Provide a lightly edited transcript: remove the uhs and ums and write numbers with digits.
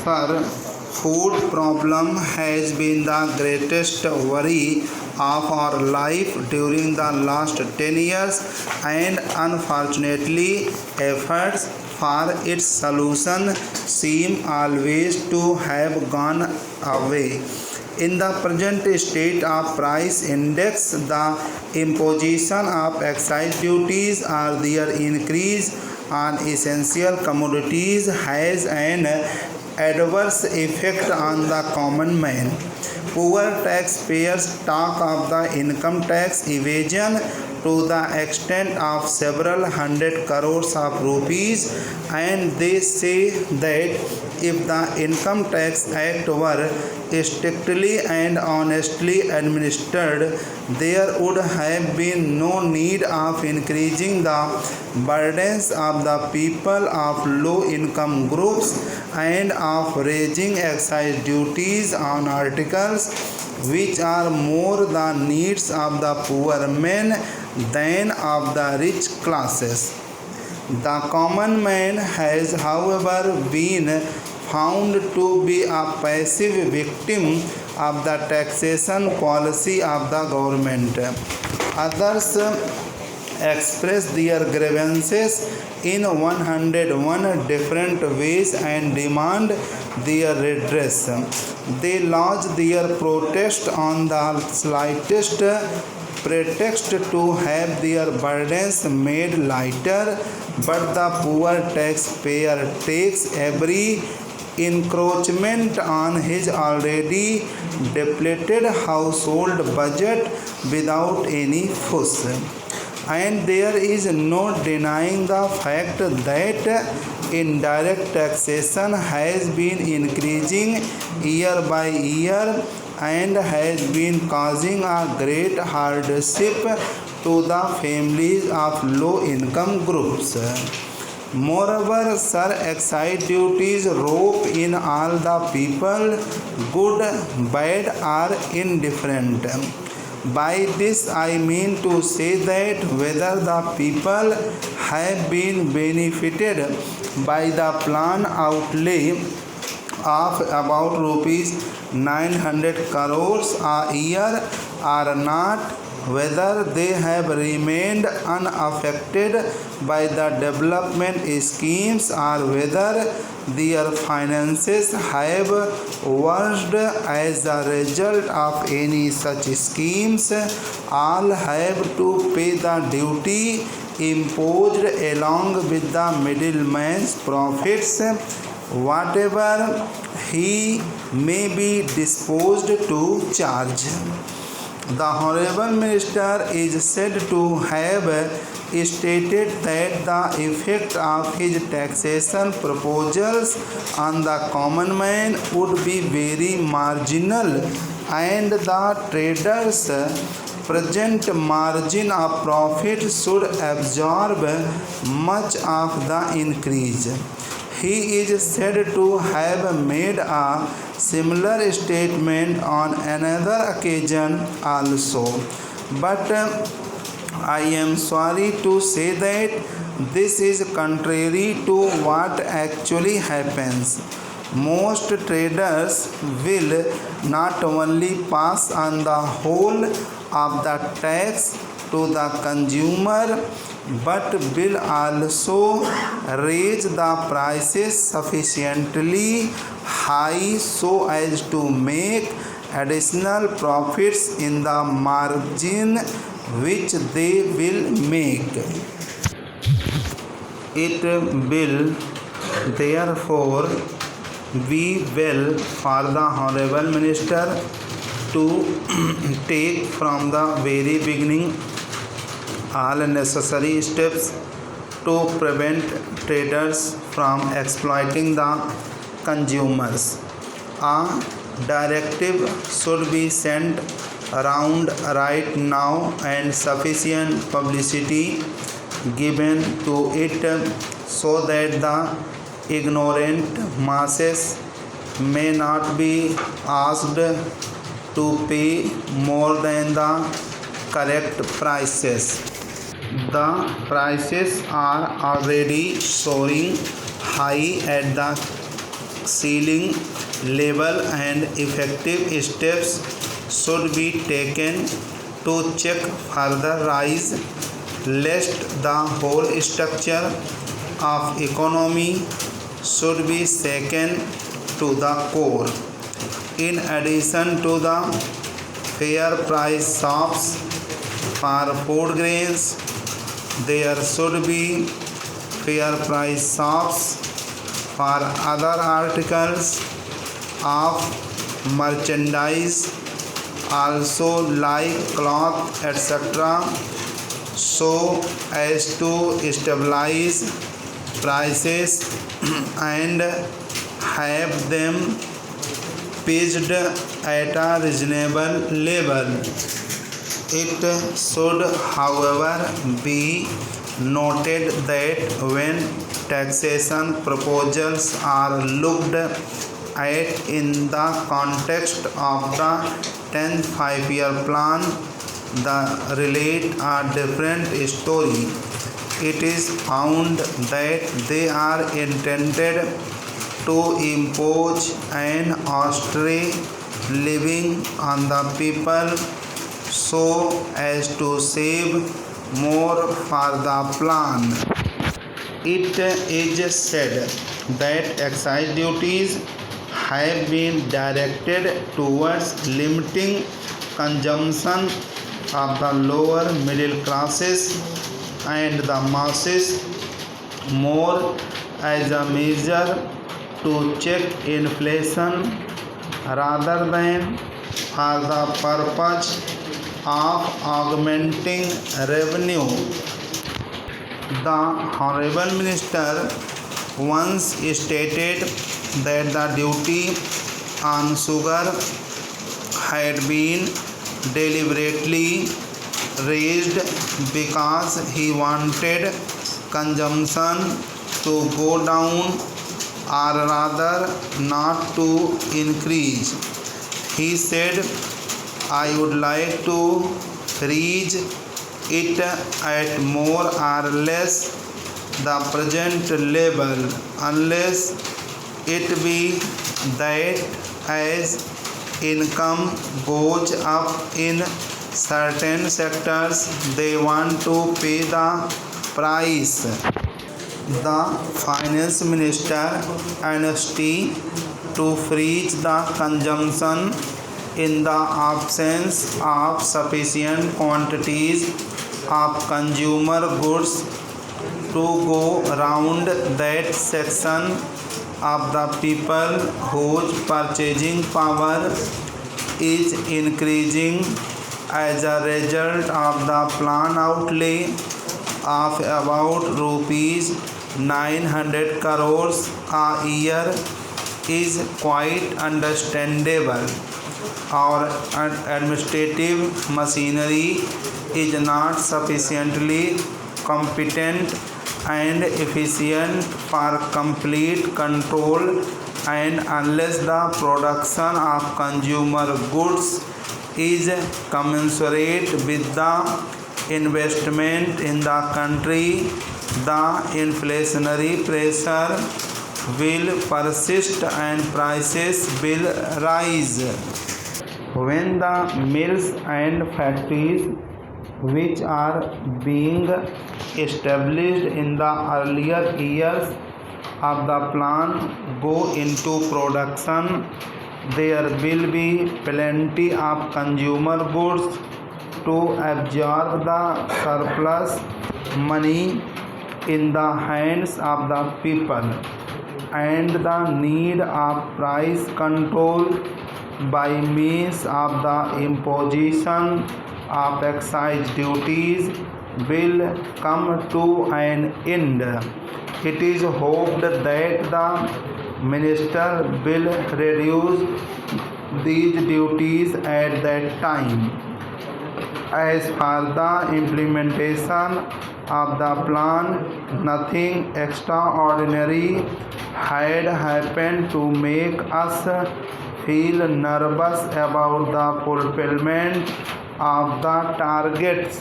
Sir, food problem has been the greatest worry of our life during the last 10 years, and unfortunately efforts for its solution seem always to have gone away. In the present state of price index, the imposition of excise duties or their increase on essential commodities has an adverse effect on the common man. Poor taxpayers talk of the income tax evasion to the extent of several hundred crores of rupees, and they say that if the Income Tax Act were strictly and honestly administered, there would have been no need of increasing the burdens of the people of low income groups and of raising excise duties on articles which are more the needs of the poor men than of the rich classes. The common man has, however, been found to be a passive victim of the taxation policy of the government. Others express their grievances in 101 different ways and demand their redress. They lodge their protest on the slightest pretext to have their burdens made lighter, but the poor taxpayer takes every encroachment on his already depleted household budget without any fuss. And there is no denying the fact that indirect taxation has been increasing year by year and has been causing a great hardship to the families of low income groups. Moreover, sir, excise duties rope in all the people, good, bad, or indifferent. By this I mean to say that whether the people have been benefited by the planned outlay of about rupees 900 crores a year or not, whether they have remained unaffected by the development schemes or whether their finances have worsened as a result of any such schemes, all have to pay the duty imposed along with the middleman's profits, whatever he may be disposed to charge. The Honorable Minister is said to have stated that the effect of his taxation proposals on the common man would be very marginal, and the traders' present margin of profit should absorb much of the increase. He is said to have made a similar statement on another occasion also. But I am sorry to say that this is contrary to what actually happens. Most traders will not only pass on the whole of the tax to the consumer, but will also raise the prices sufficiently high so as to make additional profits in the margin which they will make. It will therefore be well for the Honorable Minister to take from the very beginning all necessary steps to prevent traders from exploiting the consumers. A directive should be sent around right now and sufficient publicity given to it so that the ignorant masses may not be asked to pay more than the correct prices. The prices are already soaring high at the ceiling level, and effective steps should be taken to check further rise, lest the whole structure of economy should be shaken to the core. In addition to the fair price shops for food grains, there should be fair price shops for other articles of merchandise also, like cloth, etc., so as to stabilize prices and have them pitched at a reasonable level. It should, however, be noted that when taxation proposals are looked at in the context of the 10th five-year plan, the relate a different story. It is found that they are intended to impose an austere living on the people so as to save more for the plan. It is said that excise duties have been directed towards limiting consumption of the lower middle classes and the masses more as a measure to check inflation rather than for the purpose of augmenting revenue. The Honorable Minister once stated that the duty on sugar had been deliberately raised because he wanted consumption to go down, or rather not to increase. He said, "I would like to freeze it at more or less the present level, unless it be that as income goes up in certain sectors, they want to pay the price." The Finance Minister announced to freeze the consumption in the absence of sufficient quantities of consumer goods to go round that section of the people whose purchasing power is increasing as a result of the plan outlay of about rupees 900 crores a year is quite understandable. Our administrative machinery is not sufficiently competent and efficient for complete control, and unless the production of consumer goods is commensurate with the investment in the country, the inflationary pressure will persist and prices will rise. When the mills and factories which are being established in the earlier years of the plan go into production, there will be plenty of consumer goods to absorb the surplus money in the hands of the people, and the need of price control by means of the imposition of excise duties will come to an end. It is hoped that the Minister will reduce these duties at that time. As for the implementation of the plan, nothing extraordinary had happened to make us feel nervous about the fulfillment of the targets.